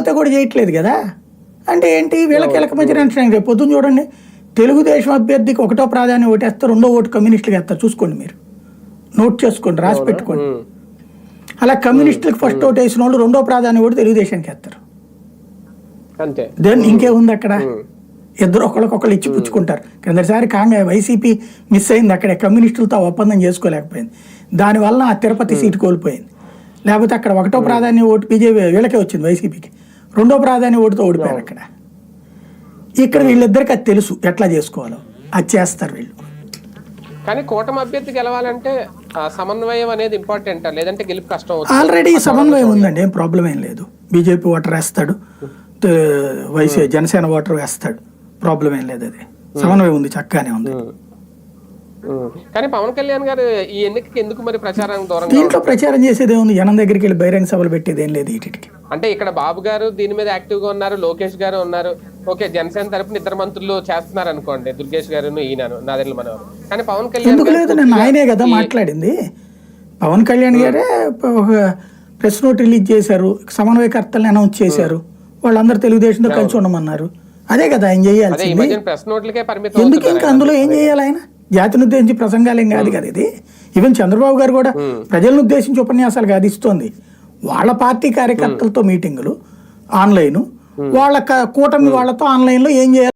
యువత కూడా చేయట్లేదు కదా. అంటే ఏంటి వీళ్ళకి వీళ్ళకి మధ్య టెన్షన్. రేపు పొద్దున్న చూడండి, తెలుగుదేశం అభ్యర్థికి ఒకటో ప్రాధాన్యం ఓటేస్తారు, రెండో ఓటు కమ్యూనిస్టులకు వేస్తారు. చూసుకోండి, మీరు నోట్ చేసుకోండి, రాసి పెట్టుకోండి. అలా కమ్యూనిస్టులకు ఫస్ట్ ఓటు వేసిన వాళ్ళు రెండో ప్రాధాన్యం ఓటు తెలుగుదేశానికి వేస్తారు. దెన్ ఇంకేముంది అక్కడ, ఇద్దరు ఒకళ్ళకొకళ్ళు ఇచ్చి పుచ్చుకుంటారు. కిందసారి వైసీపీ మిస్ అయింది, అక్కడ కమ్యూనిస్టులతో ఒప్పందం చేసుకోలేకపోయింది. దానివల్ల ఆ తిరుపతి సీటు కోల్పోయింది. లేకపోతే అక్కడ ఒకటో ప్రాధాన్య ఓటు బీజేపీ వీళ్ళకే వచ్చింది, వైసీపీకి. రెండో ప్రాధాన్య ఓటుతో ఓడిపోయారు అక్కడ. ఇక్కడ వీళ్ళిద్దరికి అది తెలుసు ఎట్లా చేసుకోవాలో, అది చేస్తారు వీళ్ళు. కానీ కూటమి అభ్యర్థి గెలవాలంటే సమన్వయం అనేది ఇంపార్టెంట్, లేదంటే గెలుపు కష్టం. ఆల్రెడీ సమన్వయం ఉందండి, ఏం ప్రాబ్లం ఏం లేదు. బీజేపీ ఓటర్ వేస్తాడు, జనసేన ఓటర్ వేస్తాడు, ప్రాబ్లం ఏం లేదు. అది సమన్వయం ఉంది, చక్కగానే ఉంది. కానీ పవన్ కళ్యాణ్ గారు ఈ ఎన్నికకి ఎందుకు మరి ప్రచారం దూరం? దీంట్లో ప్రచారం చేసేది ఏముంది, జనం దగ్గరికి వెళ్ళి బహిరంగ సభలు పెట్టేది ఏం లేదు. వీటికి అంటే ఇక్కడ బాబు గారు దీని మీద యాక్టివ్ గా ఉన్నారు, లోకేష్ గారు ఉన్నారు. ఓకే, జనసేన తరపున ఇద్దరు మంత్రులు చేస్తున్నారు అనుకోండి, దుర్గేష్ గారు ఈయన నాదెండ్ల మనోహర్. కానీ పవన్ కళ్యాణ్ ఎందుకు లేదు, నేను ఆయనే కదా మాట్లాడింది. పవన్ కళ్యాణ్ గారే ఒక ప్రెస్ నోట్ రిలీజ్ చేశారు, సమన్వయకర్తలను అనౌన్స్ చేశారు, వాళ్ళందరూ తెలుగుదేశంతో కలిసి ఉండమన్నారు. అదే కదా ఆయన చేయాలి. ప్రెస్ నోట్లకే పరిమితం. ఎందుకు ఇంకా అందులో ఏం చేయాలి? ఆయన జాతిని ఉద్దేశించి ప్రసంగాలు ఏం కాదు కదా ఇది. ఈవెన్ చంద్రబాబు గారు కూడా ప్రజలను ఉద్దేశించి ఉపన్యాసాలు కాదు ఇస్తోంది. వాళ్ళ పార్టీ కార్యకర్తలతో మీటింగులు, ఆన్లైన్, వాళ్ళ కూటమి వాళ్ళతో ఆన్లైన్లో ఏం చేయాలి.